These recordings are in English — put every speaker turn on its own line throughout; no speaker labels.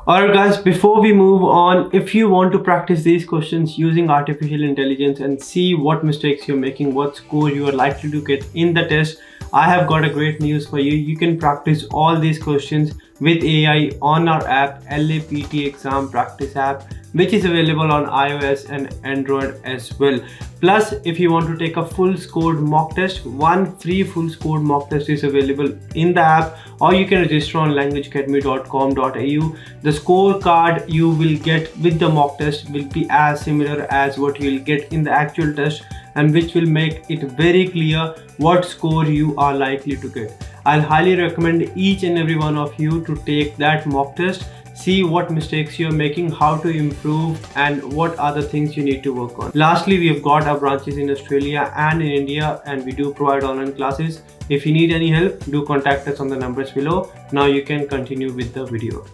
Alright guys, before we move on, if you want to practice these questions using artificial intelligence and see what mistakes you're making, what score you are likely to get in the test, I have got a great news for you. You can practice all these questions with AI on our app, LAPT Exam Practice app, which is available on iOS and Android as well. Plus, if you want to take a full scored mock test, one free full scored mock test is available in the app, or you can register on languageacademy.com.au. The scorecard you will get with the mock test will be as similar as what you will get in the actual test, and which will make it very clear what score you are likely to get. I'll highly recommend each and every one of you to take that mock test, see what mistakes you're making, how to improve, and what other things you need to work on. Lastly, we have got our branches in Australia and in India, and we do provide online classes. If you need any help, do contact us on the numbers below. Now you can continue with the video.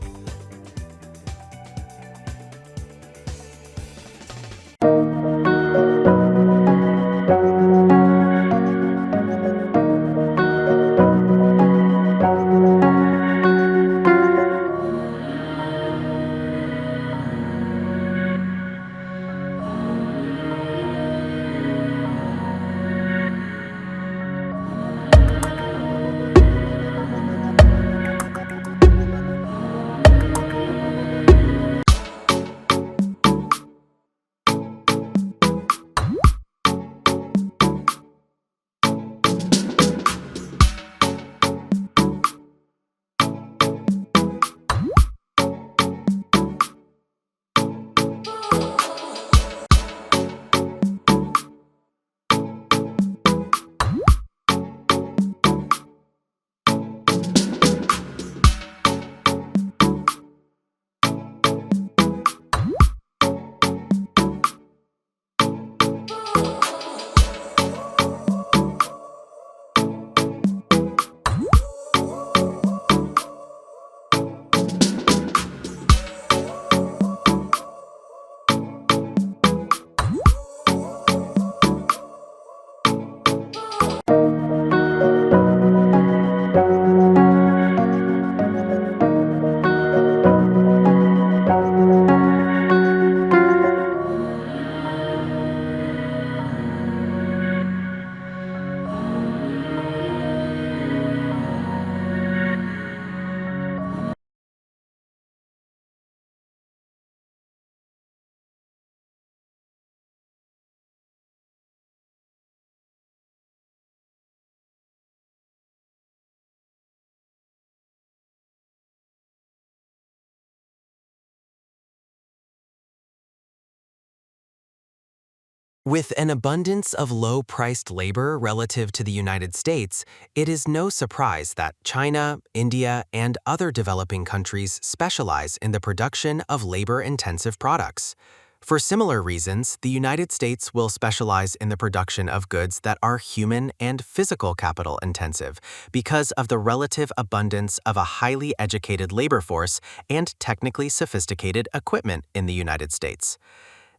With an abundance of low-priced labor relative to the United States, it is no surprise that China, India, and other developing countries specialize in the production of labor-intensive products. For similar reasons, the United States will specialize in the production of goods that are human and physical capital intensive because of the relative abundance of a highly educated labor force and technically sophisticated equipment in the United States.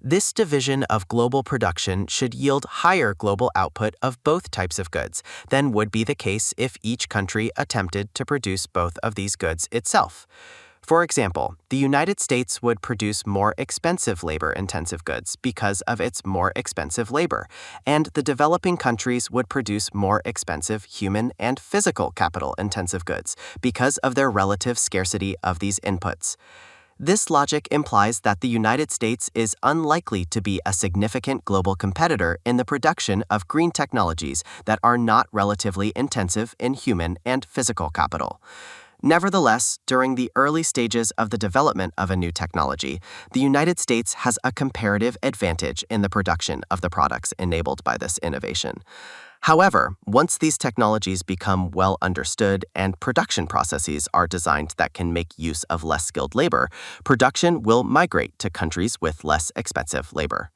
This division of global production should yield higher global output of both types of goods than would be the case if each country attempted to produce both of these goods itself. For example, the United States would produce more expensive labor-intensive goods because of its more expensive labor, and the developing countries would produce more expensive human and physical capital-intensive goods because of their relative scarcity of these inputs. This logic implies that the United States is unlikely to be a significant global competitor in the production of green technologies that are not relatively intensive in human and physical capital. Nevertheless, during the early stages of the development of a new technology, the United States has a comparative advantage in the production of the products enabled by this innovation. However, once these technologies become well understood and production processes are designed that can make use of less skilled labor, production will migrate to countries with less expensive labor.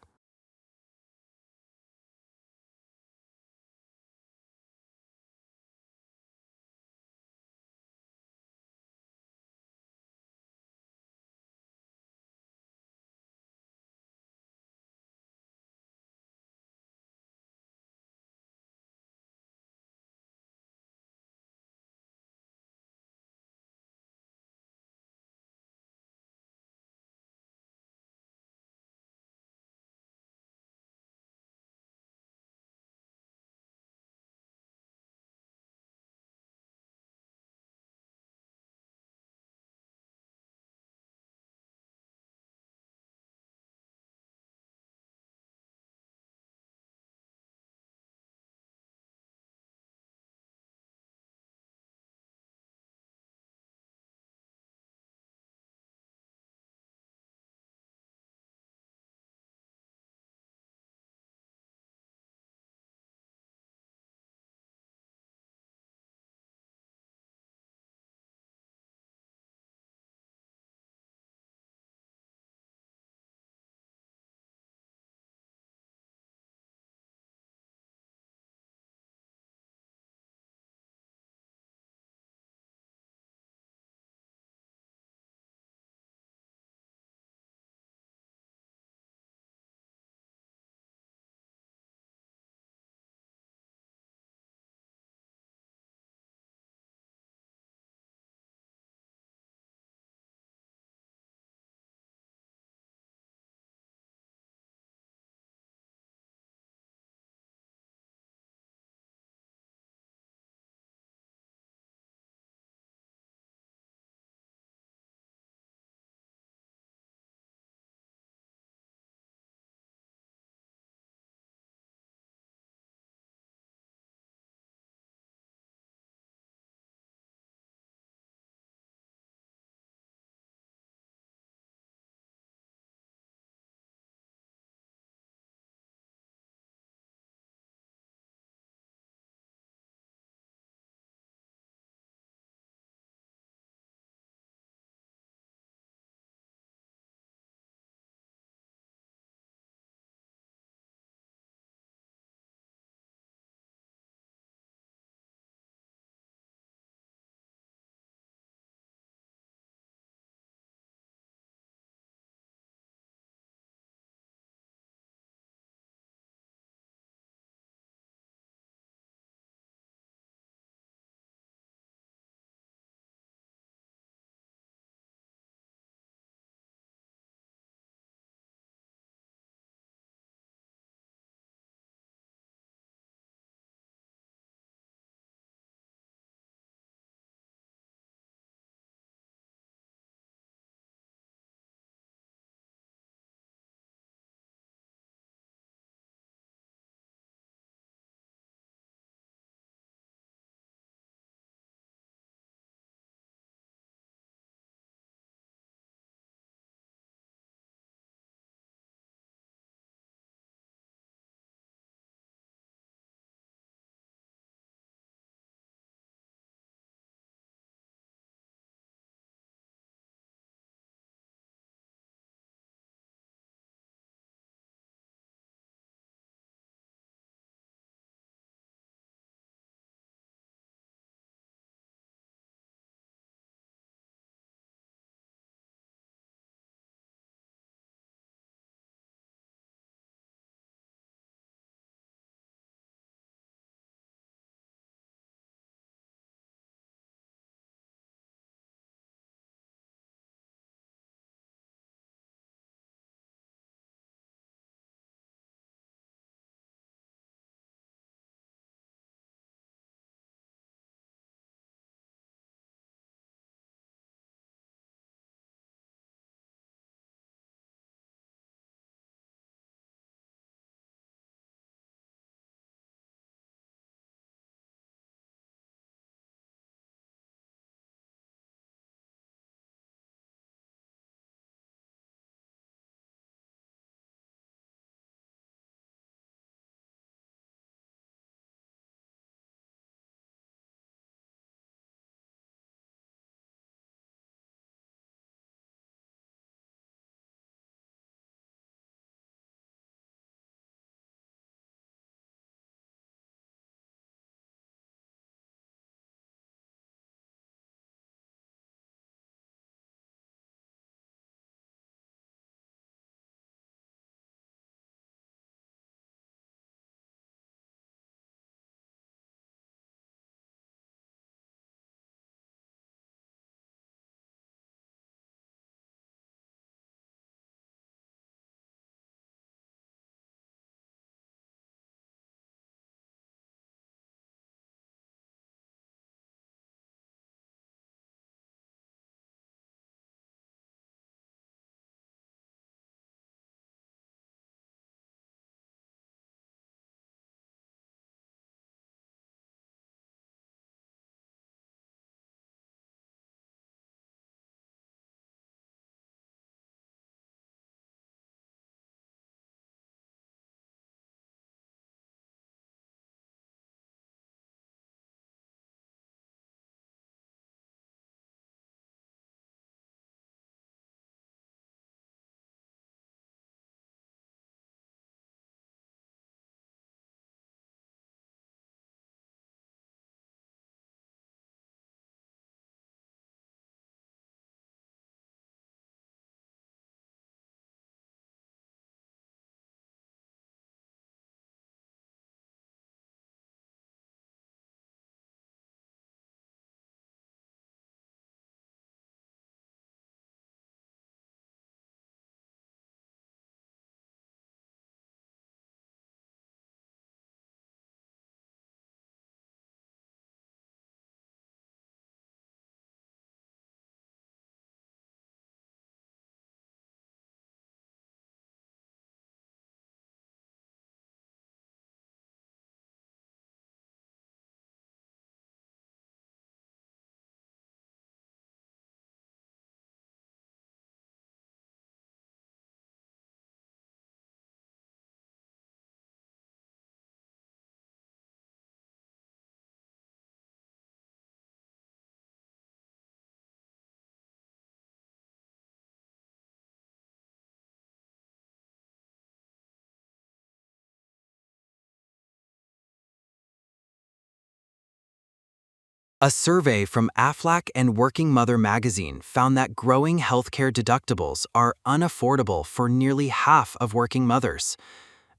A survey from Aflac and Working Mother magazine found that growing healthcare deductibles are unaffordable for nearly half of working mothers.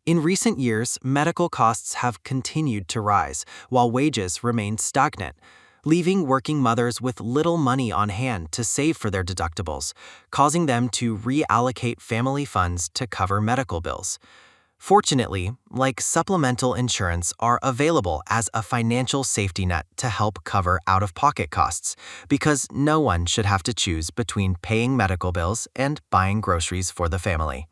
In recent years, medical costs have continued to rise, while wages remain stagnant, leaving working mothers with little money on hand to save for their deductibles, causing them to reallocate family funds to cover medical bills. Fortunately, like supplemental insurance are available as a financial safety net to help cover out-of-pocket costs, because no one should have to choose between paying medical bills and buying groceries for the family.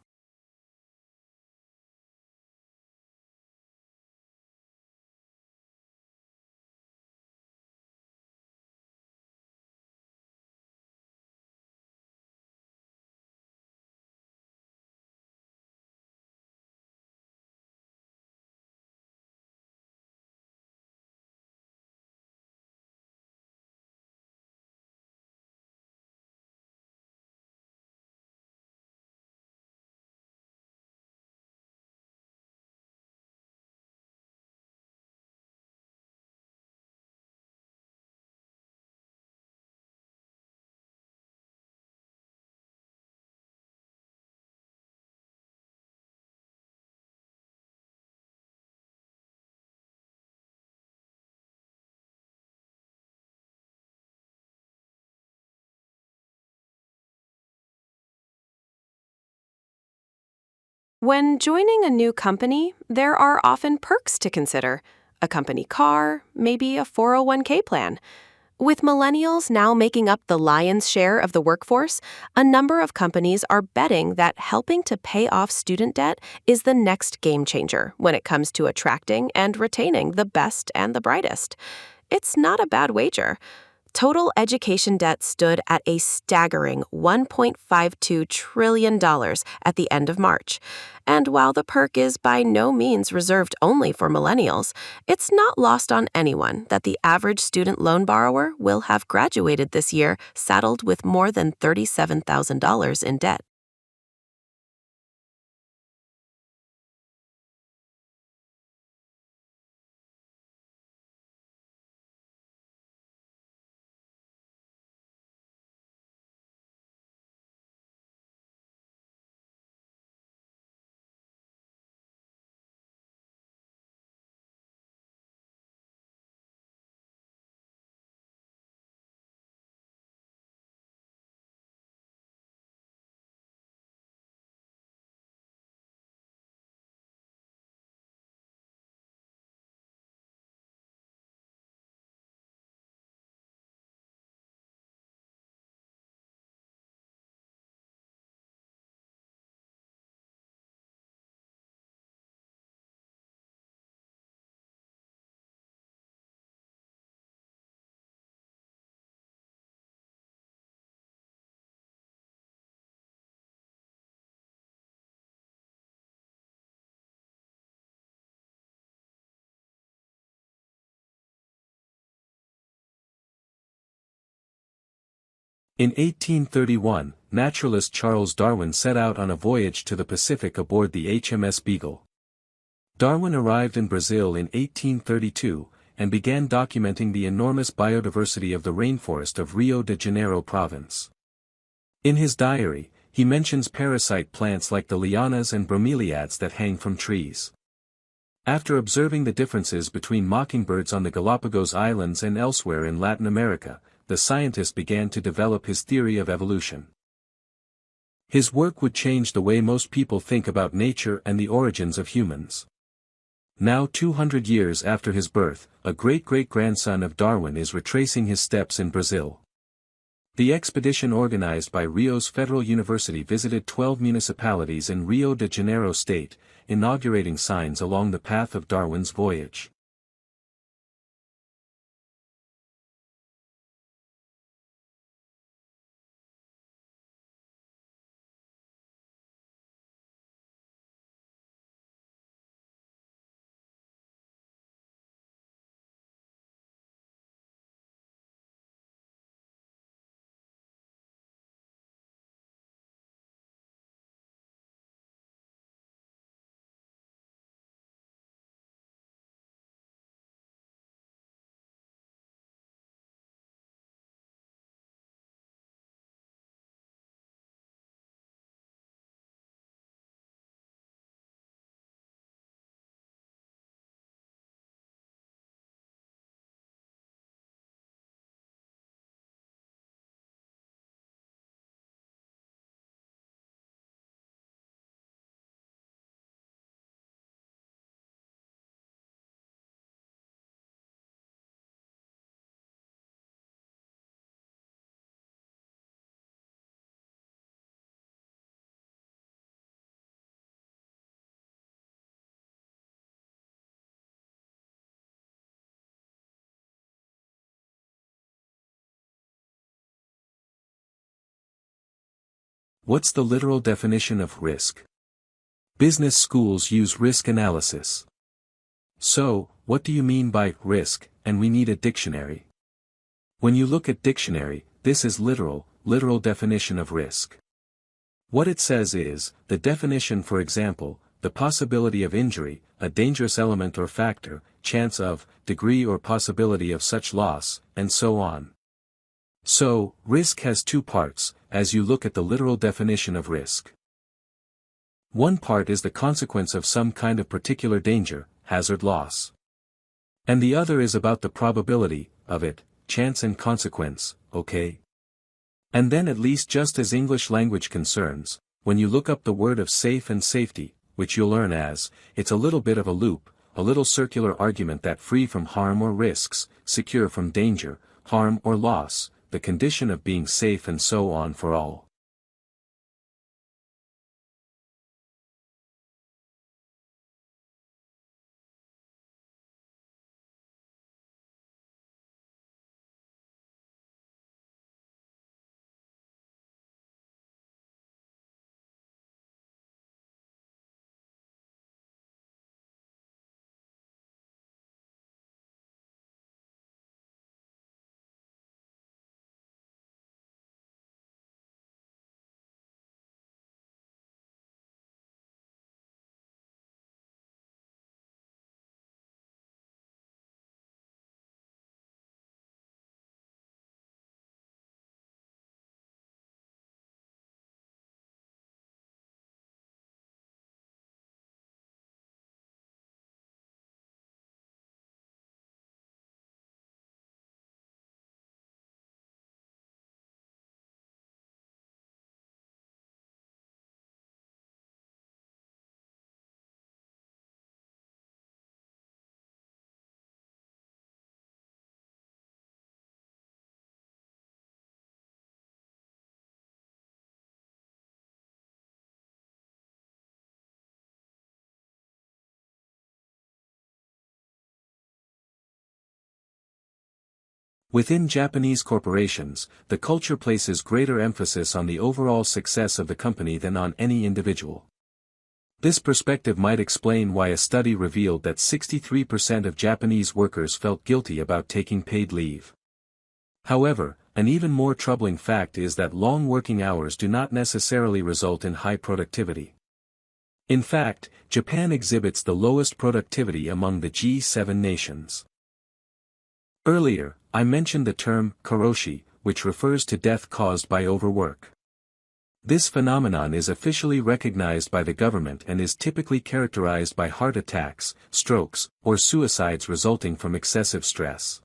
When joining a new company, there are often perks to consider: a company car, maybe a 401k plan. With millennials now making up the lion's share of the workforce, a number of companies are betting that helping to pay off student debt is the next game changer when it comes to attracting and retaining the best and the brightest. It's not a bad wager. Total education debt stood at a staggering $1.52 trillion at the end of March. And while the perk is by no means reserved only for millennials, it's not lost on anyone that the average student loan borrower will have graduated this year saddled with more than $37,000 in debt.
In 1831, naturalist Charles Darwin set out on a voyage to the Pacific aboard the HMS Beagle. Darwin arrived in Brazil in 1832, and began documenting the enormous biodiversity of the rainforest of Rio de Janeiro province. In his diary, he mentions parasite plants like the lianas and bromeliads that hang from trees. After observing the differences between mockingbirds on the Galapagos Islands and elsewhere in Latin America, the scientist began to develop his theory of evolution. His work would change the way most people think about nature and the origins of humans. Now 200 years after his birth, a great-great-grandson of Darwin is retracing his steps in Brazil. The expedition organized by Rio's Federal University visited 12 municipalities in Rio de Janeiro state, inaugurating signs along the path of Darwin's voyage. What's the literal definition of risk? Business schools use risk analysis. So, what do you mean by risk, and we need a dictionary? When you look at dictionary, this is literal definition of risk. What it says is, the definition for example, the possibility of injury, a dangerous element or factor, chance of, degree or possibility of such loss, and so on. So, risk has two parts, as you look at the literal definition of risk. One part is the consequence of some kind of particular danger, hazard, loss. And the other is about the probability of it, chance and consequence, okay? And then at least just as English language concerns, when you look up the word of safe and safety, which you'll learn as, it's a little bit of a loop, a little circular argument that free from harm or risks, secure from danger, harm or loss, the condition of being safe and so on for all. Within Japanese corporations, the culture places greater emphasis on the overall success of the company than on any individual. This perspective might explain why a study revealed that 63% of Japanese workers felt guilty about taking paid leave. However, an even more troubling fact is that long working hours do not necessarily result in high productivity. In fact, Japan exhibits the lowest productivity among the G7 nations. Earlier, I mentioned the term karoshi, which refers to death caused by overwork. This phenomenon is officially recognized by the government and is typically characterized by heart attacks, strokes, or suicides resulting from excessive stress.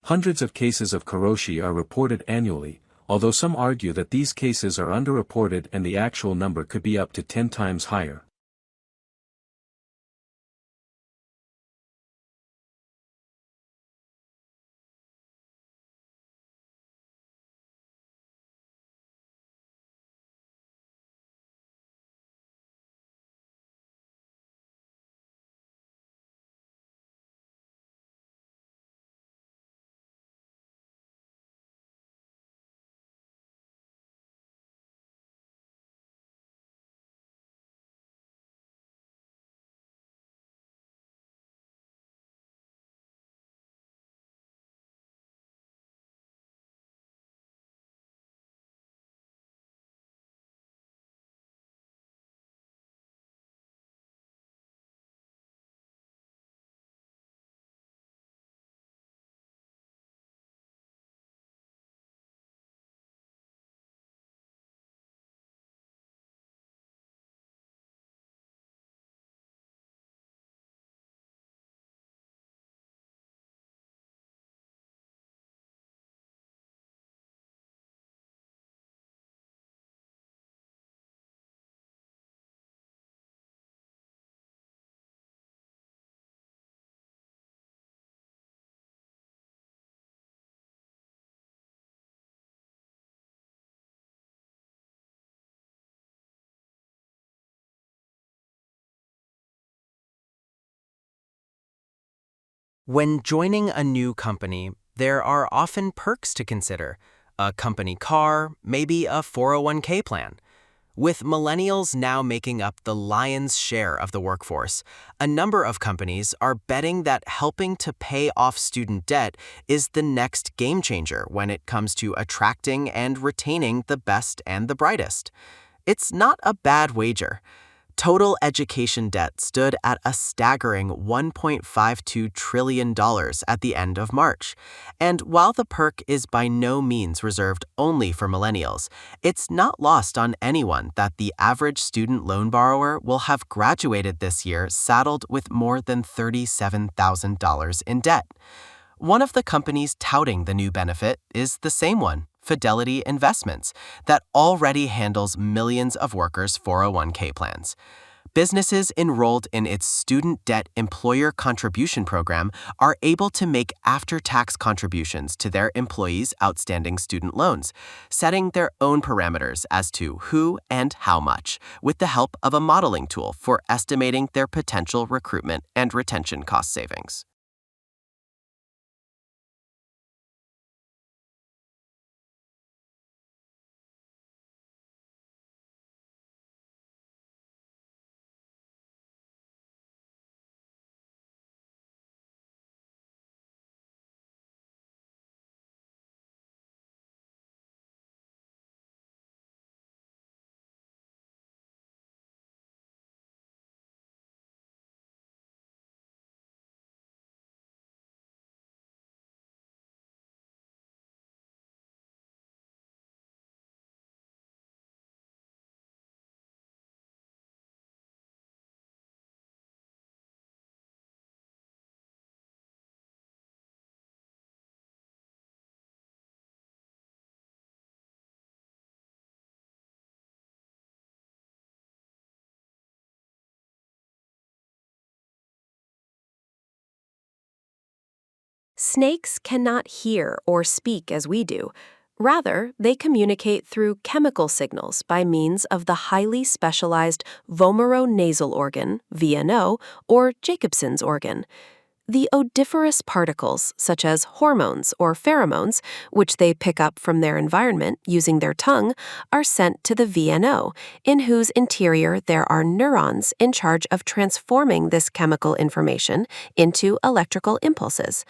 Hundreds of cases of karoshi are reported annually, although some argue that these cases are underreported and the actual number could be up to 10 times higher.
When joining a new company, there are often perks to consider: a company car, maybe a 401k plan. With millennials now making up the lion's share of the workforce, a number of companies are betting that helping to pay off student debt is the next game changer when it comes to attracting and retaining the best and the brightest. It's not a bad wager. Total education debt stood at a staggering $1.52 trillion at the end of March. And while the perk is by no means reserved only for millennials, it's not lost on anyone that the average student loan borrower will have graduated this year saddled with more than $37,000 in debt. One of the companies touting the new benefit is the same one, Fidelity Investments, that already handles millions of workers' 401k plans. Businesses enrolled in its student debt employer contribution program are able to make after-tax contributions to their employees' outstanding student loans, setting their own parameters as to who and how much, with the help of a modeling tool for estimating their potential recruitment and retention cost savings.
Snakes cannot hear or speak as we do. Rather, they communicate through chemical signals by means of the highly specialized vomeronasal organ, VNO, or Jacobson's organ. The odoriferous particles, such as hormones or pheromones, which they pick up from their environment using their tongue, are sent to the VNO, in whose interior there are neurons in charge of transforming this chemical information into electrical impulses.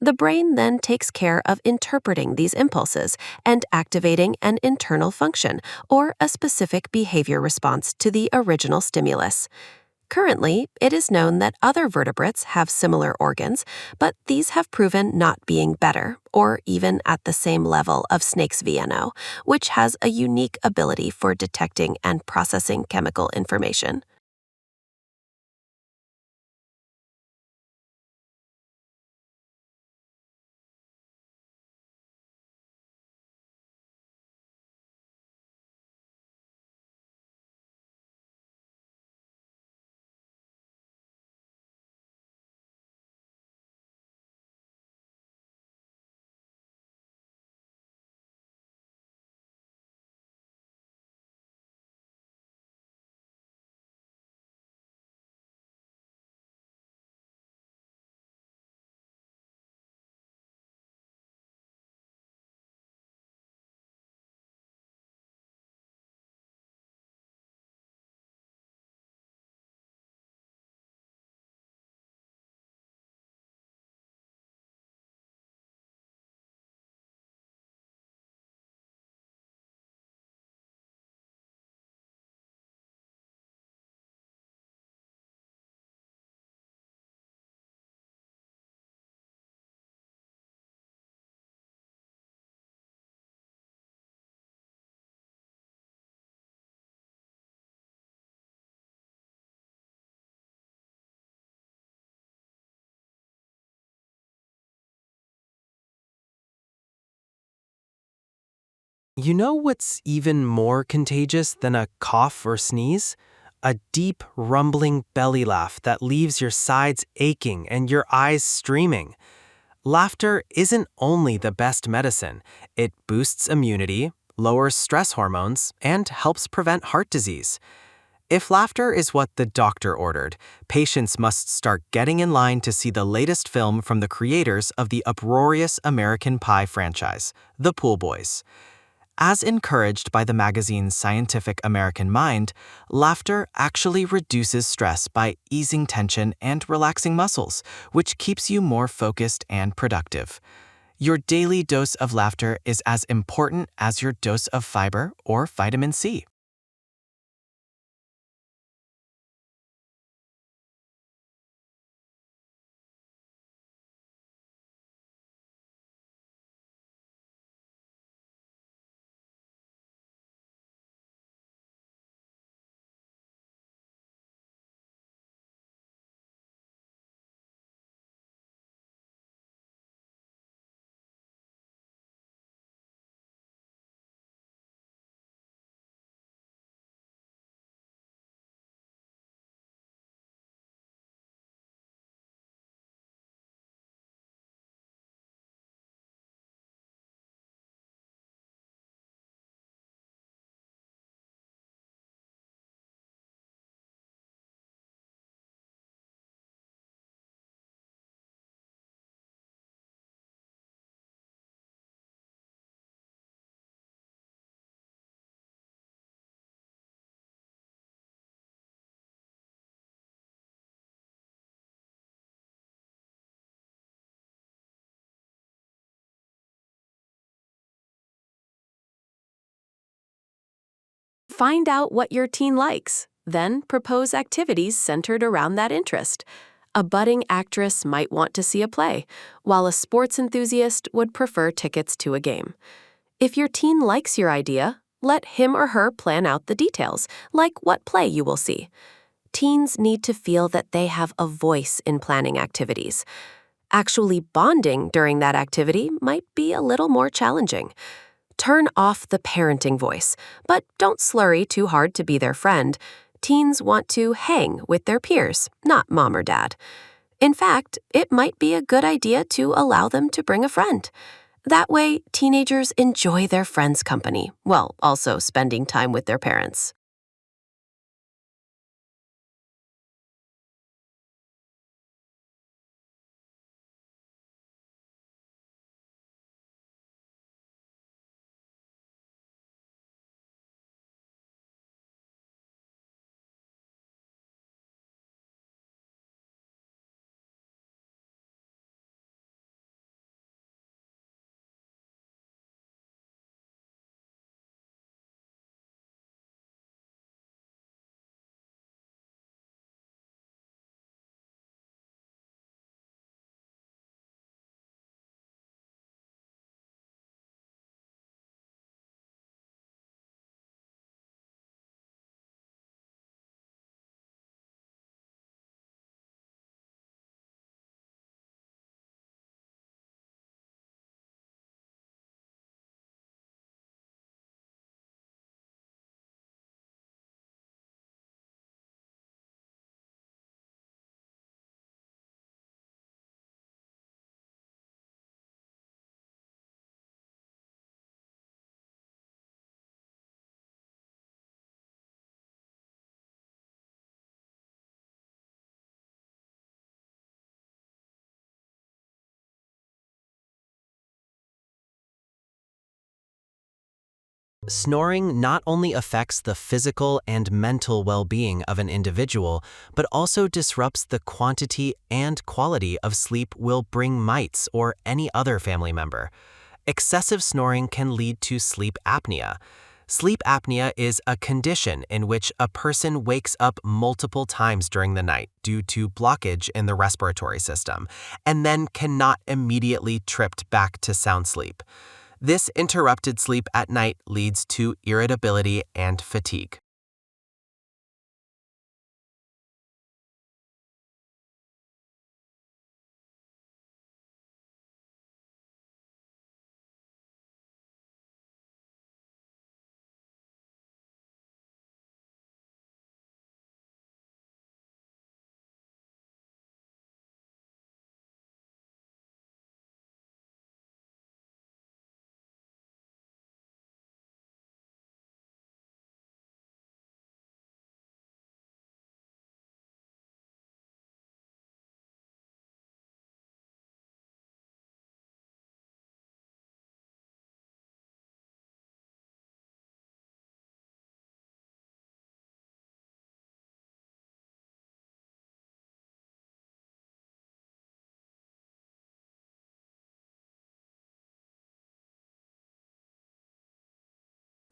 The brain then takes care of interpreting these impulses and activating an internal function or a specific behavior response to the original stimulus. Currently, it is known that other vertebrates have similar organs, but these have proven not being better or even at the same level of snake's VNO, which has a unique ability for detecting and processing chemical information.
You know what's even more contagious than a cough or sneeze? A deep, rumbling belly laugh that leaves your sides aching and your eyes streaming. Laughter isn't only the best medicine. It boosts immunity, lowers stress hormones, and helps prevent heart disease. If laughter is what the doctor ordered, patients must start getting in line to see the latest film from the creators of the uproarious American Pie franchise, The Pool Boys. As encouraged by the magazine's Scientific American Mind, laughter actually reduces stress by easing tension and relaxing muscles, which keeps you more focused and productive. Your daily dose of laughter is as important as your dose of fiber or vitamin C.
Find out what your teen likes, then propose activities centered around that interest. A budding actress might want to see a play, while a sports enthusiast would prefer tickets to a game. If your teen likes your idea, let him or her plan out the details, like what play you will see. Teens need to feel that they have a voice in planning activities. Actually bonding during that activity might be a little more challenging. Turn off the parenting voice, but don't slurry too hard to be their friend. Teens want to hang with their peers, not mom or dad. In fact, it might be a good idea to allow them to bring a friend. That way, teenagers enjoy their friends' company, while also spending time with their parents.
Snoring not only affects the physical and mental well-being of an individual, but also disrupts the quantity and quality of sleep we'll bring mites or any other family member. Excessive snoring can lead to sleep apnea. Sleep apnea is a condition in which a person wakes up multiple times during the night due to blockage in the respiratory system, and then cannot immediately drift back to sound sleep. This interrupted sleep at night leads to irritability and fatigue.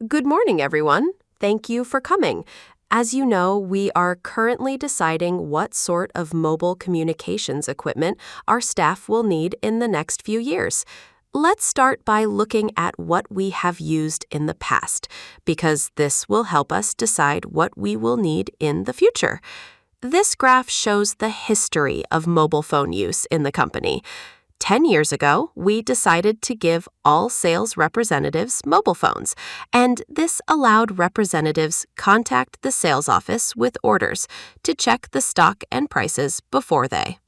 Good morning, everyone. Thank you for coming. As you know, we are currently deciding what sort of mobile communications equipment our staff will need in the next few years. Let's start by looking at what we have used in the past, because this will help us decide what we will need in the future. This graph shows the history of mobile phone use in the company. 10 years ago, we decided to give all sales representatives mobile phones, and this allowed representatives contact the sales office with orders to check the stock and prices before they.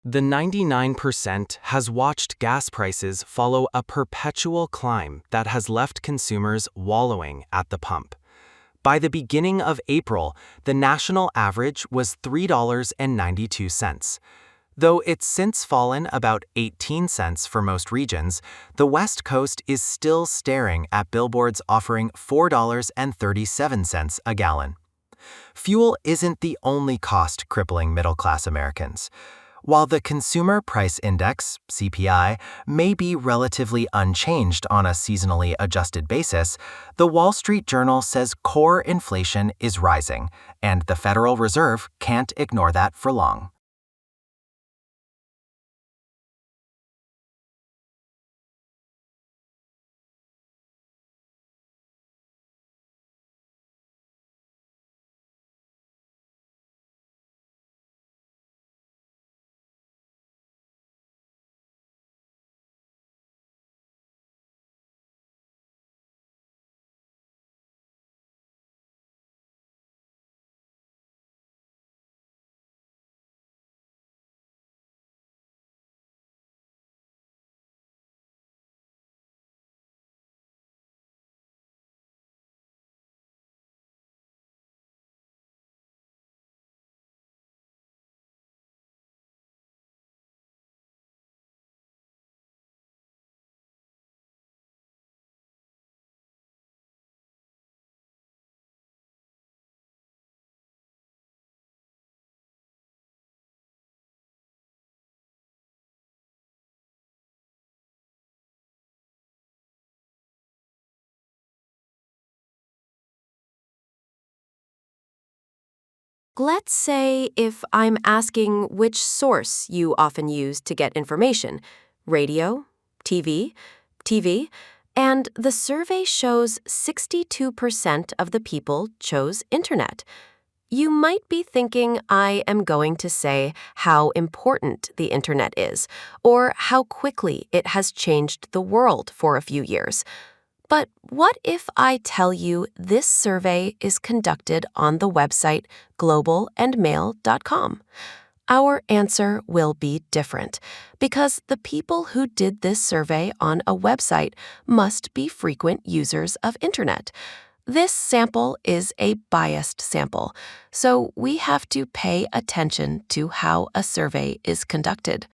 The 99% has watched gas prices follow a perpetual climb that has left consumers wallowing at the pump. By the beginning of April, the national average was $3.92. Though it's since fallen about 18 cents for most regions, the West Coast is still staring at billboards offering $4.37 a gallon. Fuel isn't the only cost crippling middle-class Americans. While the Consumer Price Index, CPI, may be relatively unchanged on a seasonally adjusted basis, the Wall Street Journal says core inflation is rising, and the Federal Reserve can't ignore that for long.
Let's say if I'm asking which source you often use to get information, radio, TV, and the survey shows 62% of the people chose internet. You might be thinking I am going to say how important the internet is, or how quickly it has changed the world for a few years. But what if I tell you this survey is conducted on the website globalandmail.com? Our answer will be different because the people who did this survey on a website must be frequent users of internet. This sample is a biased sample, so we have to pay attention to how a survey is conducted.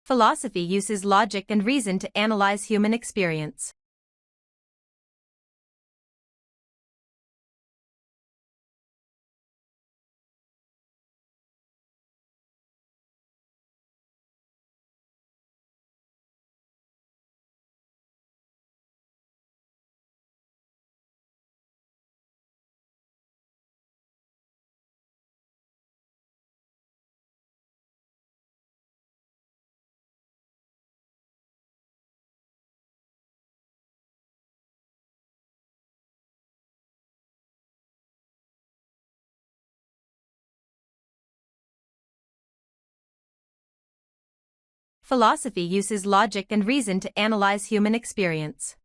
Philosophy uses logic and reason to analyze human experience. Philosophy uses logic and reason to analyze human experience.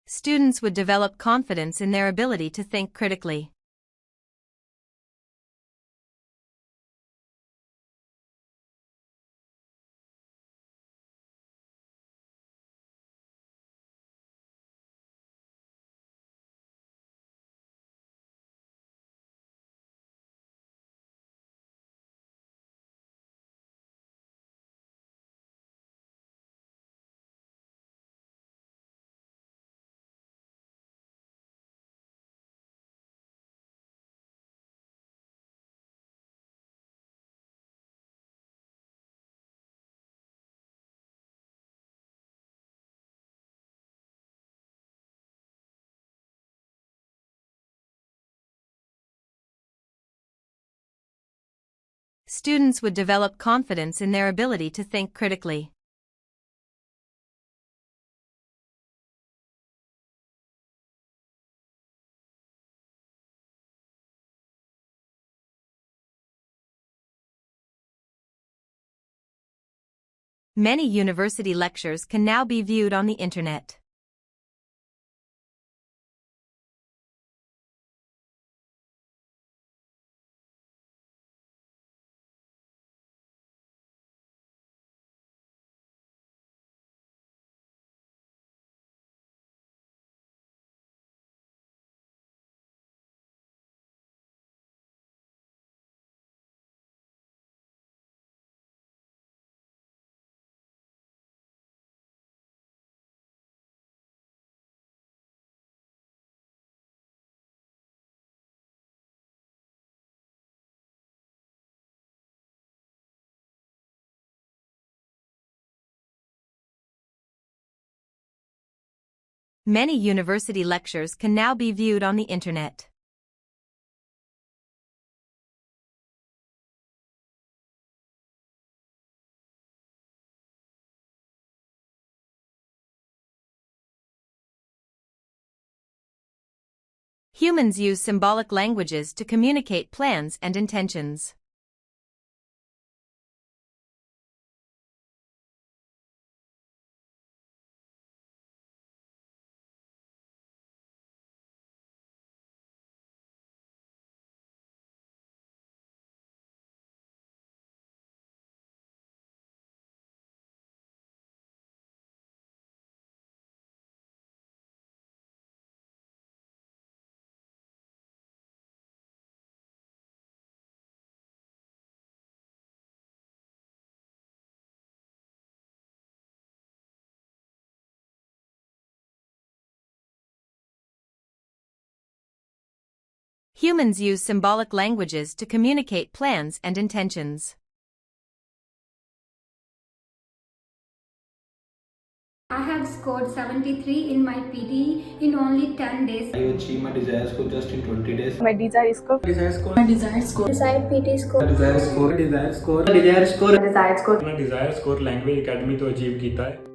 Students would develop confidence in their ability to think critically. Students would develop confidence in their ability to think critically. Many university lectures can now be viewed on the internet. Many university lectures can now be viewed on the internet. Humans use symbolic languages to communicate plans and intentions. Humans use symbolic languages to communicate plans and intentions.
I have scored 73 in my PTE in only 10 days.
I achieved my desired score just in 20 days.
My desired score.
Desired PT score.
Desired score.
Desired score. Desired score.
Desired score.
अपना Dzire score language academy तो achieve किया है।